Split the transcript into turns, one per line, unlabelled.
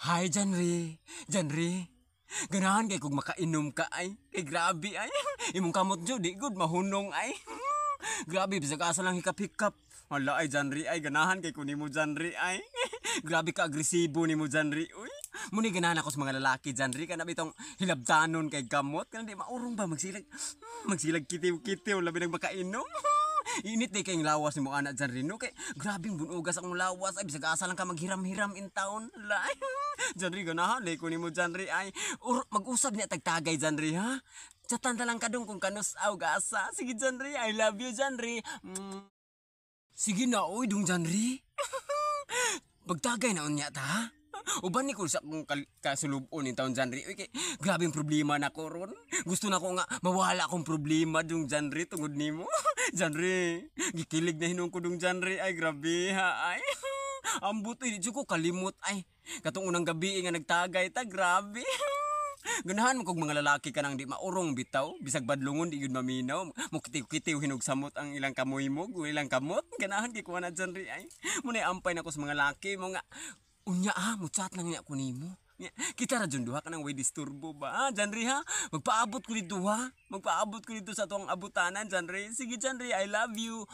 Hi, Janri. Janri. Ganahan kay kung makainom ka ay. Kay grabe ay. Imong kamot jo, di good, mahunong ay. Grabe, bisag asa lang hikap-hikap. Wala ay, Janri ay. Ganahan kay kung nimo Janri ay. Grabe ka agresibo nimo Janri. Uy. Muni ganahan ako sa mga lalaki, Janri. Kana bitong hilabtanon kay kamot. Kana di maurong ba magsilag. Magsilag kitiw-kitiw. Labi nang makainom. Init di kayong lawas ni mo anak dyan rin, no? Kay grabing bunugas akong lawas. Ay, bisag asa lang ka maghiram-hiram in town. Lai. Dyan rin, ganahan. Lay ko ni mo dyan rin. Ay, mag-usab niya tagtagay dyan rin, ha? Chatan lang ka dong kung kanusaw gasa. Sige dyan rin. I love you dyan rin. Sige na, oy, dong dyan rin. Magtagay na unya ta, ha? Uban ni ko sa kung kasulubon ni taon Janri. Okay, grabing problema na ko ron. Gusto na ko nga mawala akong problema dung Janri tungod nimo. Janri, gikilig na hinung ko dung Janri. Ay grabe ha ay. Ambot ay di ko kalimot ay. Katong unang gabi nga nagtagay ta, grabe. Ganahan mo kog mga lalaki ka nang di maurong bitaw, bisag badlungon di yun maminaw. Mo kitiw-kitiw hinog samot ang ilang kamoy mo, ilang kamot. Ganahan kay kuha na Janri ay. Muna ampay na ko sa mga laki mo nga. Unya muchat lang niya ko nimo. Kita ra jud duha ka nang way disturbo ba? Janri ha, magpaabot ko dito ha. Magpaabot ko dito sa tuang abutanan, Janri. Sige Janri, I love you.